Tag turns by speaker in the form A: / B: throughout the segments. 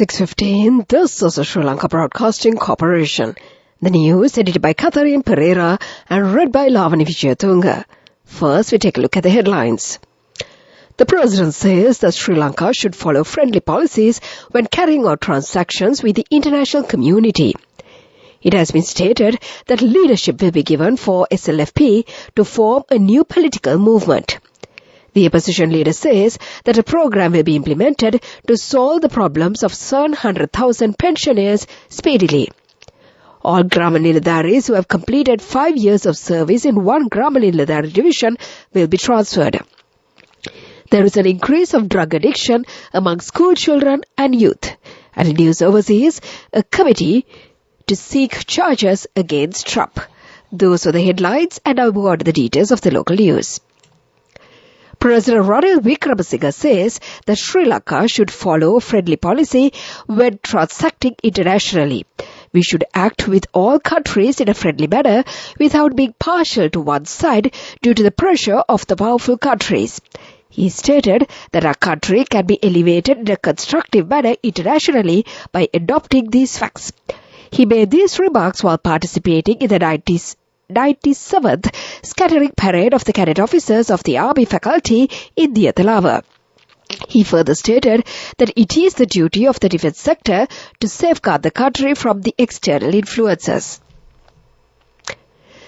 A: 6:15, this is a Sri Lanka Broadcasting Corporation. The news edited by Katharine Pereira and read by Lavani Vijayatunga. First, we take a look at the headlines. The President says that Sri Lanka should follow friendly policies when carrying out transactions with the international community. It has been stated that leadership will be given for SLFP to form a new political movement. The opposition leader says that a program will be implemented to solve the problems of 700,000 pensioners speedily. All Grama Niladharis who have completed 5 years of service in one Grama Niladhari division will be transferred. There is an increase of drug addiction among school children and youth. And in news overseas, a committee to seek charges against Trump. Those were the headlines, and now move on to the details of the local news. President Ranil Wickremesinghe says that Sri Lanka should follow a friendly policy when transacting internationally. We should act with all countries in a friendly manner without being partial to one side due to the pressure of the powerful countries. He stated that our country can be elevated in a constructive manner internationally by adopting these facts. He made these remarks while participating in the 97th scattering parade of the cadet officers of the Army faculty in the Athalava. He further stated that it is the duty of the defence sector to safeguard the country from the external influences.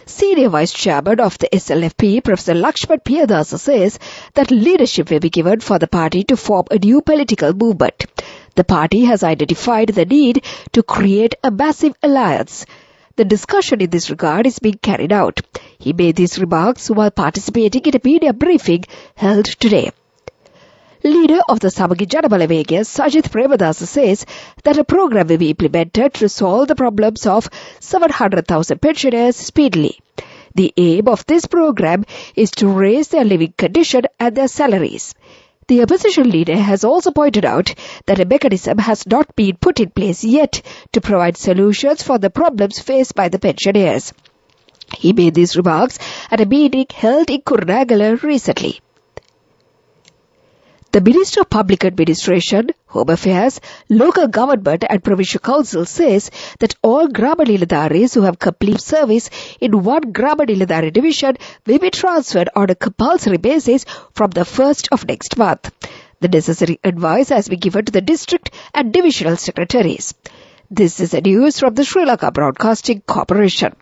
A: Senior Vice Chairman of the SLFP, Professor Lakshman Piyadasa, says that leadership will be given for the party to form a new political movement. The party has identified the need to create a massive alliance. The discussion in this regard is being carried out. He made these remarks while participating in a media briefing held today. Leader of the Samagi Janabalawega, Sajith Premadasa, says that a program will be implemented to solve the problems of 700,000 pensioners speedily. The aim of this program is to raise their living condition and their salaries. The opposition leader has also pointed out that a mechanism has not been put in place yet to provide solutions for the problems faced by the pensioners. He made these remarks at a meeting held in Kurunegala recently. The Minister of Public Administration, Home Affairs, Local Government and Provincial Council says that all Grama Niladharis who have complete service in one Grama Niladhari division will be transferred on a compulsory basis from the 1st of next month. The necessary advice has been given to the district and divisional secretaries. This is the news from the Sri Lanka Broadcasting Corporation.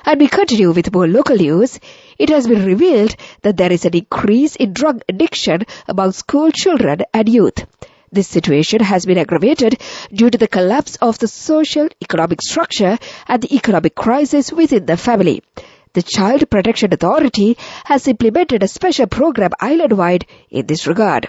A: And we continue with more local news. It has been revealed that there is an increase in drug addiction among school children and youth. This situation has been aggravated due to the collapse of the social-economic structure and the economic crisis within the family. The Child Protection Authority has implemented a special program island-wide in this regard.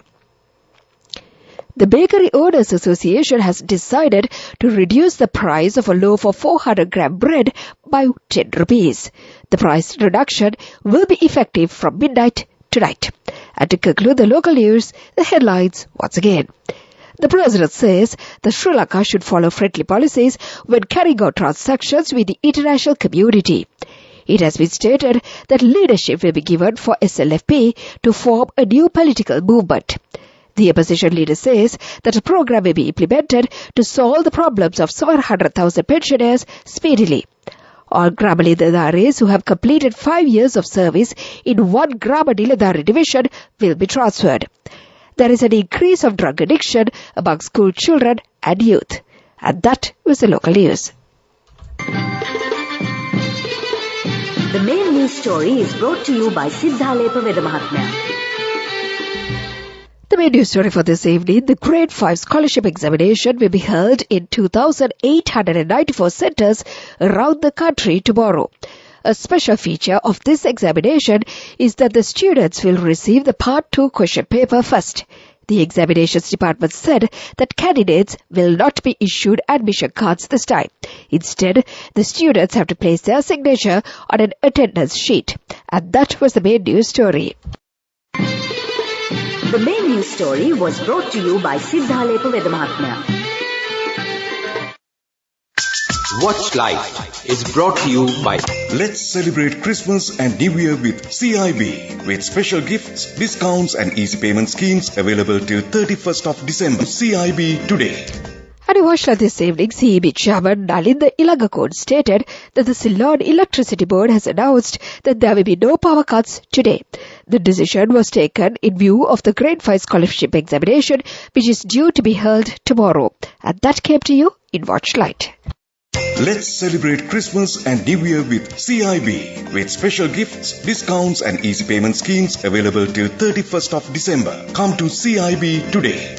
A: The Bakery Owners Association has decided to reduce the price of a loaf of 400-gram bread by 10 rupees. The price reduction will be effective from midnight tonight. And to conclude the local news, the headlines once again. The President says that Sri Lanka should follow friendly policies when carrying out transactions with the international community. It has been stated that leadership will be given for SLFP to form a new political movement. The opposition leader says that a program will be implemented to solve the problems of 700,000 pensioners speedily. All Grama Niladharis who have completed 5 years of service in one Grama Niladhari division will be transferred. There is an increase of drug addiction among school children and youth. And that was the local news.
B: The main news story is brought to you by Siddhalepa Vedamahatmya.
A: The main news story for this evening, the Grade 5 Scholarship Examination will be held in 2,894 centres around the country tomorrow. A special feature of this examination is that the students will receive the Part 2 question paper first. The examinations department said that candidates will not be issued admission cards this time. Instead, the students have to place their signature on an attendance sheet. And that was the main news story.
B: The main news story was brought to you by Siddhalepa Vedamahatmya.
C: Watch Life is brought to you by
D: Let's celebrate Christmas and New Year with CIB with special gifts, discounts and easy payment schemes available till 31st of December. CIB today.
A: And in Washington this evening, CEB Chairman Nalinda Ilangakon stated that the Ceylon Electricity Board has announced that there will be no power cuts today. The decision was taken in view of the Grade 5 scholarship examination, which is due to be held tomorrow. And that came to you in Watchlight.
D: Let's celebrate Christmas and New Year with CIB, with special gifts, discounts and easy payment schemes available till 31st of December. Come to CIB today.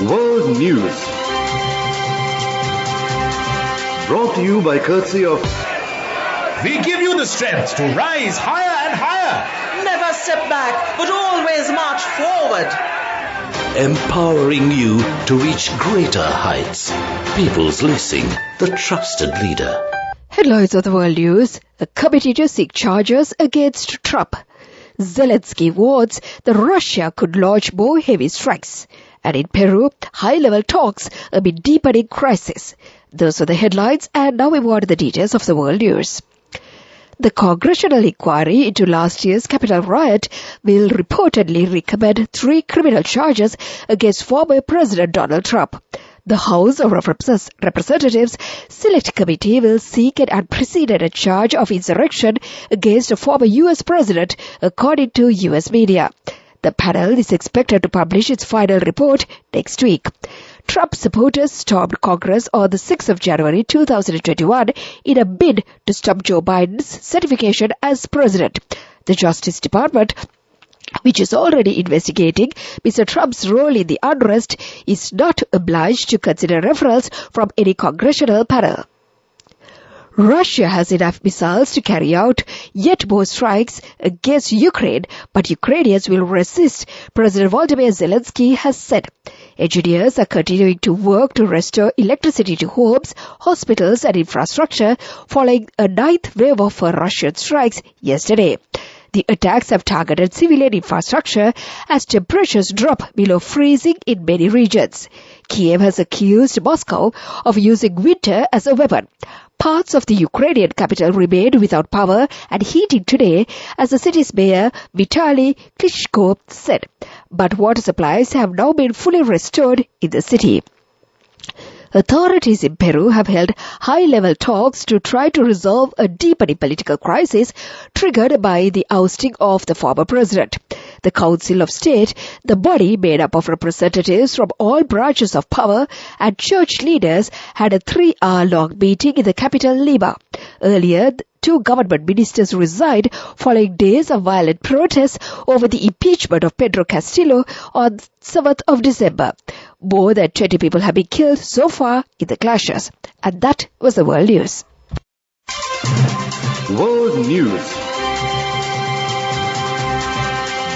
E: World News, brought to you by courtesy of...
F: We give you the strength to rise higher and higher.
G: Never step back, but always march forward.
H: Empowering you to reach greater heights. People's Leasing, the trusted leader.
A: Headlines of the World News. A committee to seek charges against Trump. Zelensky warns that Russia could launch more heavy strikes. And in Peru, high-level talks amid deepening crisis. Those are the headlines, and now we want the details of the World News. The congressional inquiry into last year's Capitol riot will reportedly recommend 3 criminal charges against former President Donald Trump. The House of Representatives Select Committee will seek an unprecedented charge of insurrection against a former U.S. president, according to U.S. media. The panel is expected to publish its final report next week. Trump supporters stormed Congress on the 6th of January 2021 in a bid to stop Joe Biden's certification as president. The Justice Department, which is already investigating Mr. Trump's role in the unrest, is not obliged to consider referrals from any congressional panel. Russia has enough missiles to carry out yet more strikes against Ukraine, but Ukrainians will resist, President Volodymyr Zelensky has said. Engineers are continuing to work to restore electricity to homes, hospitals and infrastructure following a 9th wave of Russian strikes yesterday. The attacks have targeted civilian infrastructure as temperatures drop below freezing in many regions. Kiev has accused Moscow of using winter as a weapon. Parts of the Ukrainian capital remained without power and heating today, as the city's mayor Vitaly Klitschko said. But water supplies have now been fully restored in the city. Authorities in Peru have held high-level talks to try to resolve a deepening political crisis triggered by the ousting of the former president. The Council of State, the body made up of representatives from all branches of power and church leaders, had a 3-hour-long meeting in the capital Lima. Earlier, 2 government ministers resigned following days of violent protests over the impeachment of Pedro Castillo on 7th of December. More than 20 people have been killed so far in the clashes. And that was the World News.
E: World News,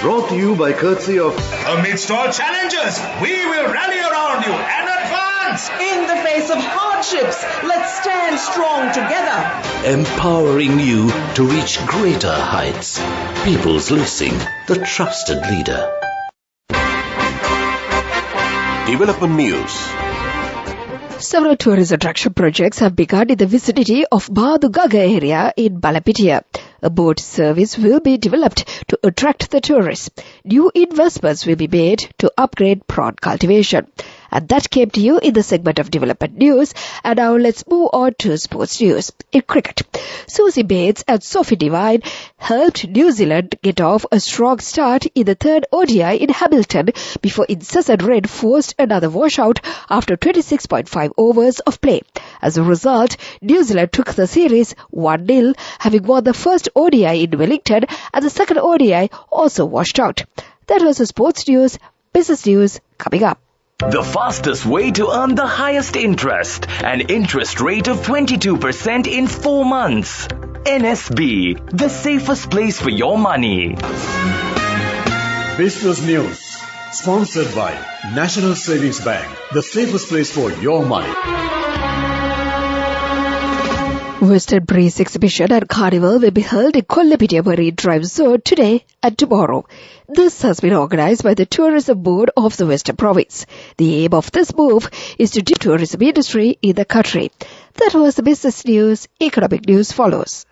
E: brought to you by courtesy of...
F: Amidst all challenges, we will rally around you and advance.
G: In the face of hardships, let's stand strong together.
H: Empowering you to reach greater heights. People's Leasing, the trusted leader.
C: Development News.
A: Several tourist attraction projects have begun in the vicinity of Badugaga area in Balapitia. A boat service will be developed to attract the tourists. New investments will be made to upgrade prawn cultivation. And that came to you in the segment of development news. And now let's move on to sports news. In cricket, Susie Bates and Sophie Devine helped New Zealand get off a strong start in the 3rd ODI in Hamilton before incessant rain forced another washout after 26.5 overs of play. As a result, New Zealand took the series 1-0, having won the first ODI in Wellington, and the second ODI also washed out. That was the sports news. Business news coming up.
I: The fastest way to earn the highest interest. An interest rate of 22% in 4 months. NSB, the safest place for your money.
E: Business News, sponsored by National Savings Bank, the safest place for your money.
A: Western Breeze Exhibition and Carnival will be held in Kollapitia Marine Drive Zone today and tomorrow. This has been organized by the Tourism Board of the Western Province. The aim of this move is to develop the tourism industry in the country. That was the business news. Economic news follows.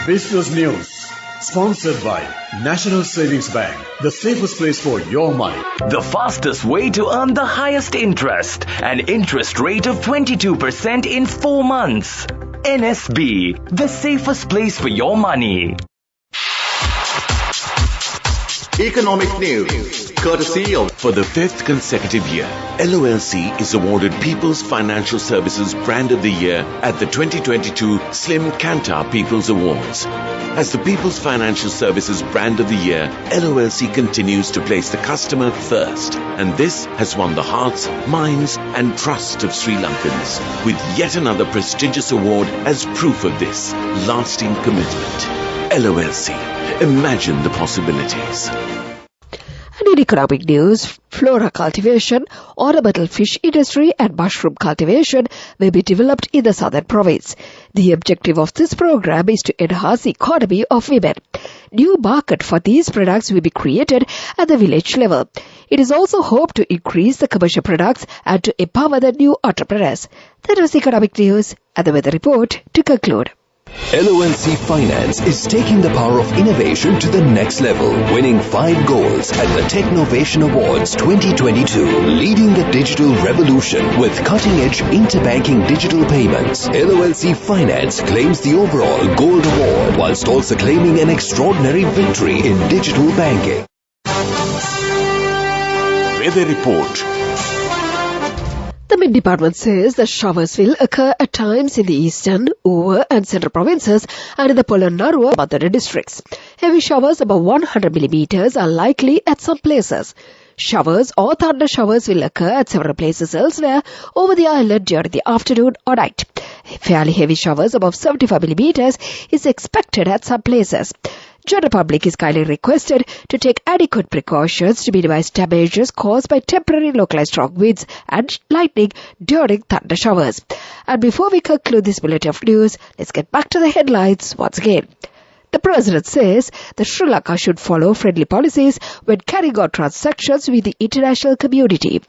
E: Business News, Sponsored by National Savings Bank, the safest place for your money.
I: The fastest way to earn the highest interest. An interest rate of 22% in 4 months. NSB, the safest place for your money.
C: Economic news, courtesy of...
H: For the 5th consecutive year, LOLC is awarded People's Financial Services Brand of the Year at the 2022 Slim Kantar People's Awards. As the People's Financial Services Brand of the Year, LOLC continues to place the customer first. And this has won the hearts, minds and trust of Sri Lankans, with yet another prestigious award as proof of this lasting commitment. LOLC. Imagine the possibilities.
A: And in economic news, flora cultivation, ornamental fish industry and mushroom cultivation will be developed in the southern province. The objective of this program is to enhance the economy of women. New market for these products will be created at the village level. It is also hoped to increase the commercial products and to empower the new entrepreneurs. That was economic news and the weather report to conclude.
J: LOLC Finance is taking the power of innovation to the next level, winning 5 golds at the Technovation Awards 2022, leading the digital revolution with cutting-edge interbanking digital payments. LOLC Finance claims the overall gold award whilst also claiming an extraordinary victory in digital banking.
H: Weather report.
A: The Mint Department says that showers will occur at times in the eastern, over and central provinces and in the Polonnaruwa and Bandara districts. Heavy showers above 100 millimeters are likely at some places. Showers or thunder showers will occur at several places elsewhere over the island during the afternoon or night. Fairly heavy showers above 75 millimeters is expected at some places. General public is kindly requested to take adequate precautions to minimize damages caused by temporary localized strong winds and lightning during thunder showers. And before we conclude this bulletin of news, let's get back to the headlines once again. The President says that Sri Lanka should follow friendly policies when carrying out transactions with the international community.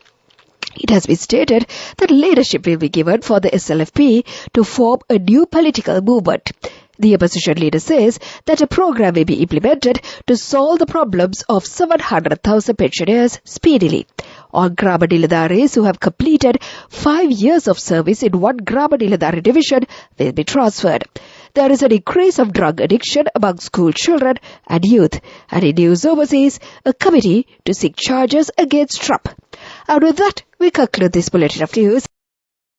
A: It has been stated that leadership will be given for the SLFP to form a new political movement. The opposition leader says that a program will be implemented to solve the problems of 700,000 pensioners speedily. All Grama Niladharis who have completed 5 years of service in one Grama Niladhari division will be transferred. There is an increase of drug addiction among school children and youth. And in news overseas, a committee to seek charges against Trump. And with that, we conclude this bulletin of news.